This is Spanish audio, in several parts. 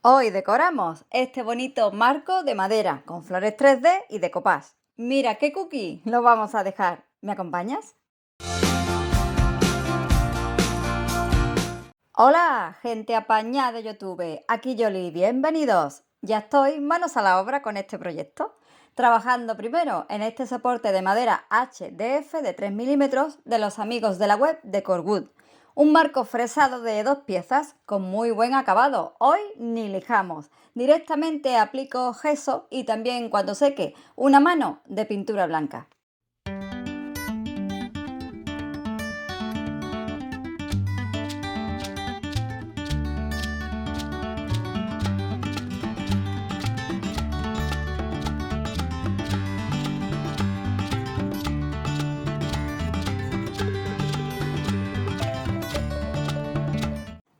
Hoy decoramos este bonito marco de madera con flores 3D y decoupage. Mira qué cookie lo vamos a dejar. ¿Me acompañas? Hola, gente apañada de YouTube. Aquí Yoli, bienvenidos. Ya estoy manos a la obra con este proyecto, trabajando primero en este soporte de madera HDF de 3 milímetros de los amigos de la web Decorwood. Un marco fresado de 2 piezas con muy buen acabado. Hoy ni lijamos. Directamente aplico gesso y también cuando seque una mano de pintura blanca.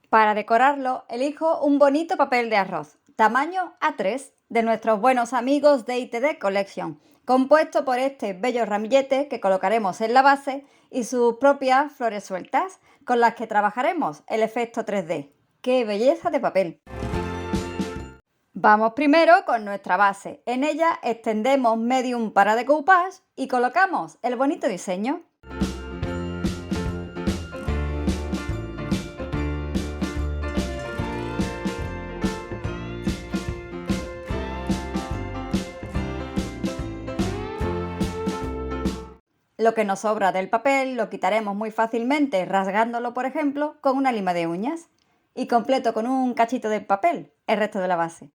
Para decorarlo, elijo un bonito papel de arroz, tamaño A3, de nuestros buenos amigos de ITD Collection, compuesto por este bello ramillete que colocaremos en la base y sus propias flores sueltas, con las que trabajaremos el efecto 3D. ¡Qué belleza de papel! Vamos primero con nuestra base. En ella extendemos medium para decoupage y colocamos el bonito diseño. Lo que nos sobra del papel lo quitaremos muy fácilmente rasgándolo, por ejemplo, con una lima de uñas. Y completo con un cachito de papel el resto de la base.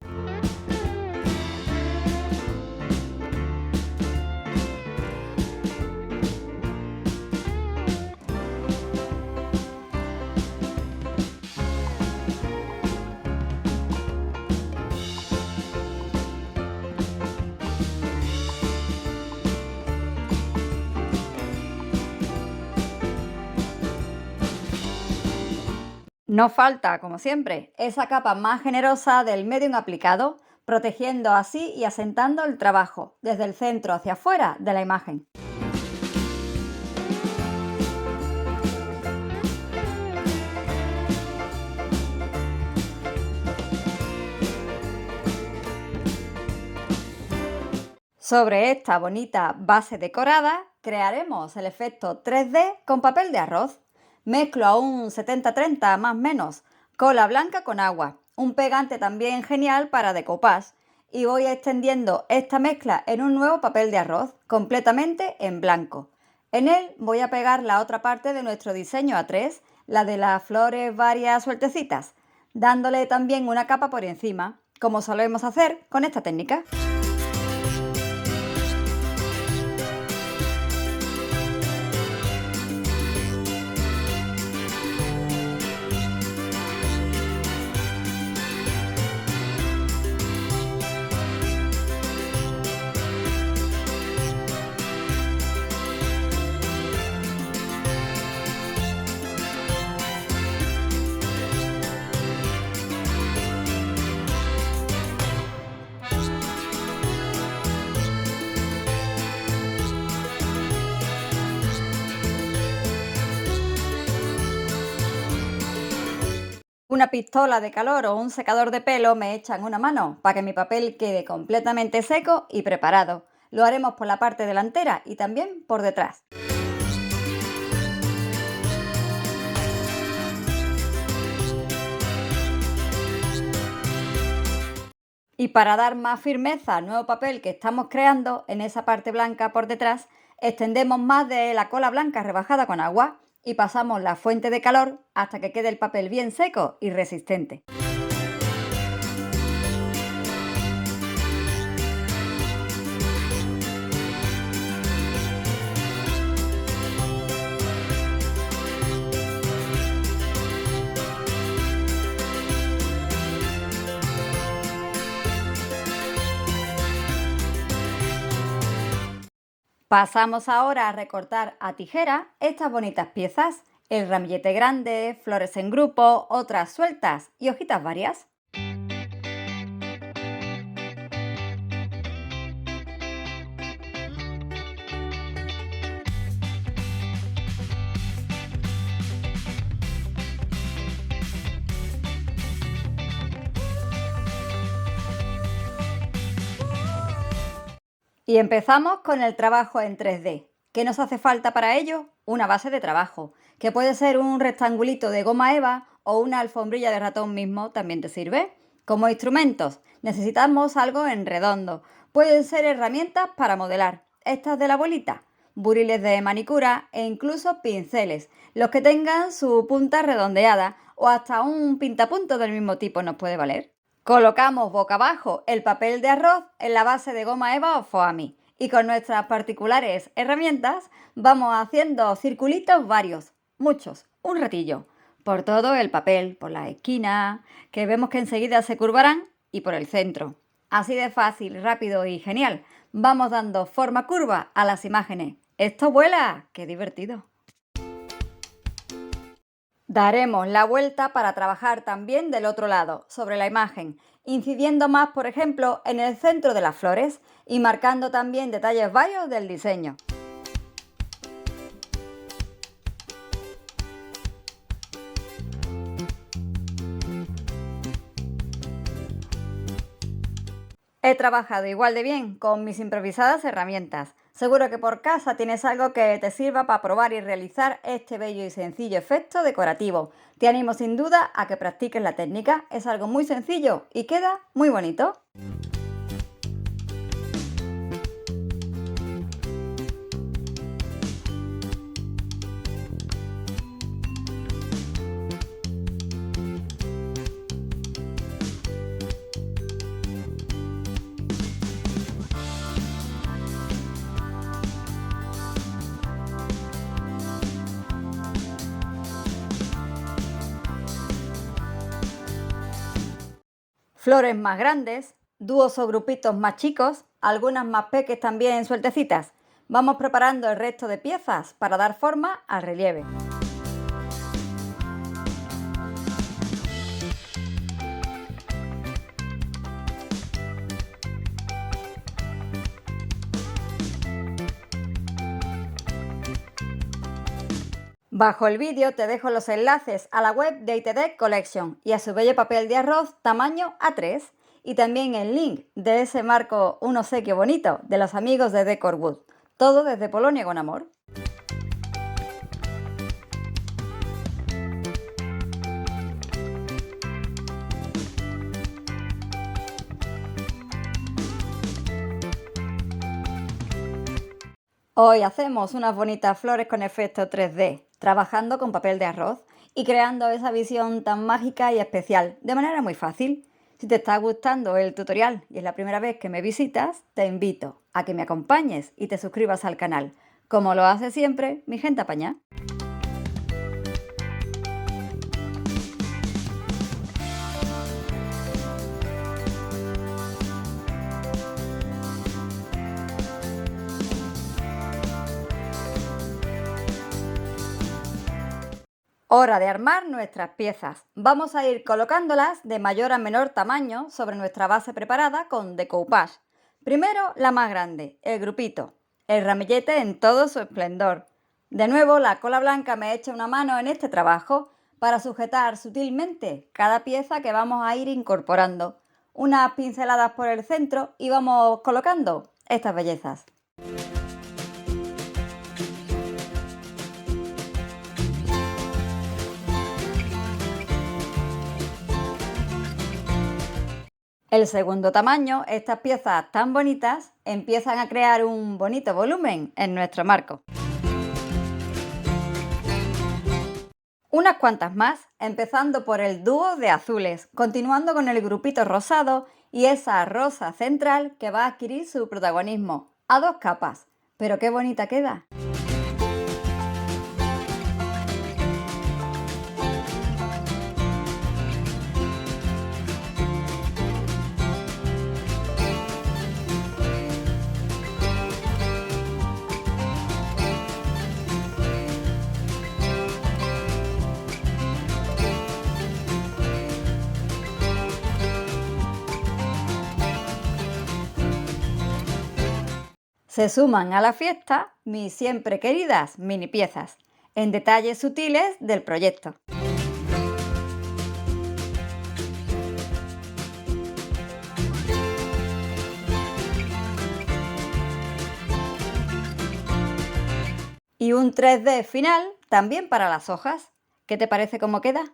No falta, como siempre, esa capa más generosa del medium aplicado, protegiendo así y asentando el trabajo desde el centro hacia afuera de la imagen. Sobre esta bonita base decorada, crearemos el efecto 3D con papel de arroz. Mezclo a un 70-30 más o menos, cola blanca con agua, un pegante también genial para decoupage, y voy extendiendo esta mezcla en un nuevo papel de arroz, completamente en blanco. En él voy a pegar la otra parte de nuestro diseño A3, la de las flores varias sueltecitas, dándole también una capa por encima, como solemos hacer con esta técnica. Una pistola de calor o un secador de pelo me echan una mano para que mi papel quede completamente seco y preparado. Lo haremos por la parte delantera y también por detrás. Y para dar más firmeza al nuevo papel que estamos creando, en esa parte blanca por detrás, extendemos más de la cola blanca rebajada con agua y pasamos la fuente de calor hasta que quede el papel bien seco y resistente. Pasamos ahora a recortar a tijera estas bonitas piezas, el ramillete grande, flores en grupo, otras sueltas y hojitas varias. Y empezamos con el trabajo en 3D. ¿Qué nos hace falta para ello? Una base de trabajo, que puede ser un rectangulito de goma eva o una alfombrilla de ratón mismo también te sirve. Como instrumentos, necesitamos algo en redondo. Pueden ser herramientas para modelar, estas de la bolita, buriles de manicura e incluso pinceles, los que tengan su punta redondeada o hasta un pintapunto del mismo tipo nos puede valer. Colocamos boca abajo el papel de arroz en la base de goma eva o foamy y con nuestras particulares herramientas vamos haciendo circulitos varios, muchos, un ratillo, por todo el papel, por las esquinas, que vemos que enseguida se curvarán, y por el centro. Así de fácil, rápido y genial, vamos dando forma curva a las imágenes. ¡Esto vuela! ¡Qué divertido! Daremos la vuelta para trabajar también del otro lado, sobre la imagen, incidiendo más, por ejemplo, en el centro de las flores y marcando también detalles varios del diseño. He trabajado igual de bien con mis improvisadas herramientas. Seguro que por casa tienes algo que te sirva para probar y realizar este bello y sencillo efecto decorativo. Te animo sin duda a que practiques la técnica, es algo muy sencillo y queda muy bonito. Flores más grandes, dúos o grupitos más chicos, algunas más pequeñas también sueltecitas. Vamos preparando el resto de piezas para dar forma al relieve. Bajo el vídeo te dejo los enlaces a la web de ITD Collection y a su bello papel de arroz tamaño A3 y también el link de ese marco, un obsequio bonito de los amigos de Decorwood. Todo desde Polonia con amor. Hoy hacemos unas bonitas flores con efecto 3D, trabajando con papel de arroz y creando esa visión tan mágica y especial, de manera muy fácil. Si te está gustando el tutorial y es la primera vez que me visitas, te invito a que me acompañes y te suscribas al canal, como lo hace siempre mi gente apañada. Hora de armar nuestras piezas. Vamos a ir colocándolas de mayor a menor tamaño sobre nuestra base preparada con decoupage. Primero la más grande, el grupito, el ramillete en todo su esplendor. De nuevo la cola blanca me echa una mano en este trabajo para sujetar sutilmente cada pieza que vamos a ir incorporando. Unas pinceladas por el centro y vamos colocando estas bellezas. El segundo tamaño, estas piezas tan bonitas empiezan a crear un bonito volumen en nuestro marco. Unas cuantas más, empezando por el dúo de azules, continuando con el grupito rosado y esa rosa central que va a adquirir su protagonismo, a dos capas. ¡Pero qué bonita queda! Se suman a la fiesta mis siempre queridas mini piezas, en detalles sutiles del proyecto. Y un 3D final también para las hojas. ¿Qué te parece cómo queda?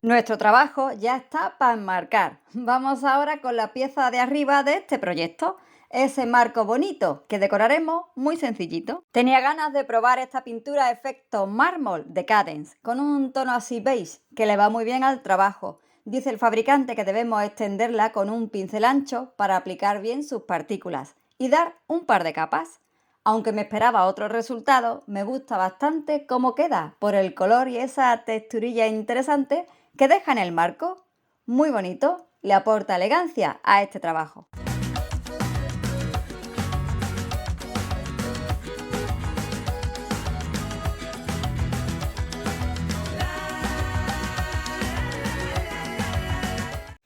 Nuestro trabajo ya está para enmarcar. Vamos ahora con la pieza de arriba de este proyecto, ese marco bonito que decoraremos muy sencillito. Tenía ganas de probar esta pintura efecto mármol de Cadence, con un tono así beige que le va muy bien al trabajo. Dice el fabricante que debemos extenderla con un pincel ancho para aplicar bien sus partículas y dar un par de capas. Aunque me esperaba otro resultado, me gusta bastante cómo queda por el color y esa texturilla interesante que deja en el marco. Muy bonito, le aporta elegancia a este trabajo.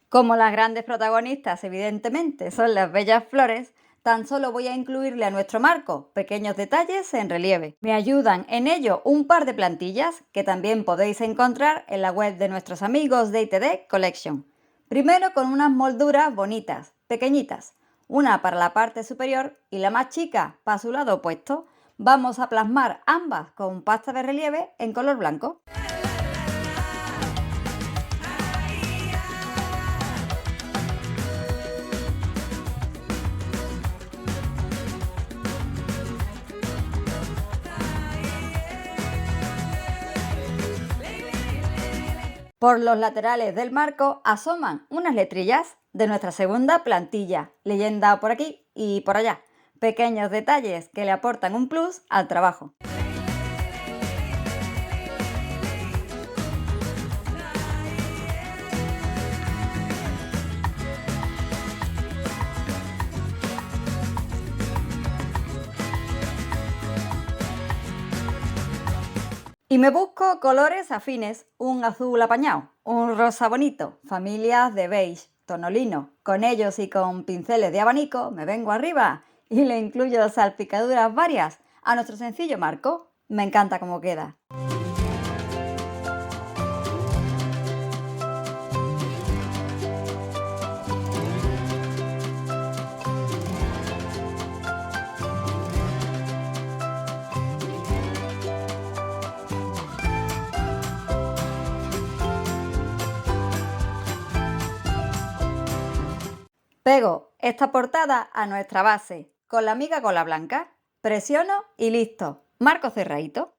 Como las grandes protagonistas evidentemente son las bellas flores, tan solo voy a incluirle a nuestro marco pequeños detalles en relieve. Me ayudan en ello un par de plantillas que también podéis encontrar en la web de nuestros amigos de ITD Collection. Primero con unas molduras bonitas, pequeñitas, una para la parte superior y la más chica para su lado opuesto. Vamos a plasmar ambas con pasta de relieve en color blanco. Por los laterales del marco asoman unas letrillas de nuestra segunda plantilla, leyenda por aquí y por allá. Pequeños detalles que le aportan un plus al trabajo. Y me busco colores afines, un azul apañado, un rosa bonito, familias de beige, tonolino. Con ellos y con pinceles de abanico me vengo arriba y le incluyo salpicaduras varias a nuestro sencillo marco. Me encanta cómo queda. Pego esta portada a nuestra base con la miga cola blanca, presiono y listo, marco cerradito.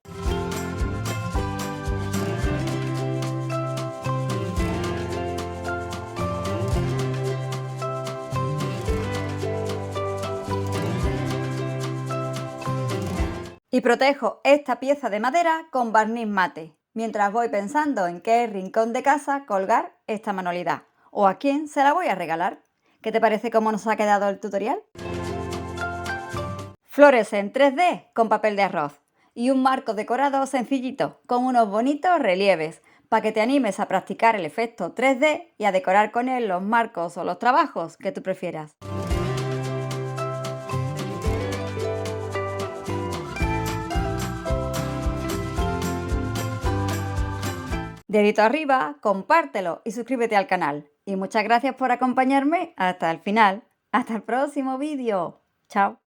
Y protejo esta pieza de madera con barniz mate, mientras voy pensando en qué rincón de casa colgar esta manualidad o a quién se la voy a regalar. ¿Qué te parece cómo nos ha quedado el tutorial? Flores en 3D con papel de arroz y un marco decorado sencillito con unos bonitos relieves para que te animes a practicar el efecto 3D y a decorar con él los marcos o los trabajos que tú prefieras. Dedito arriba, compártelo y suscríbete al canal. Y muchas gracias por acompañarme hasta el final. Hasta el próximo vídeo. Chao.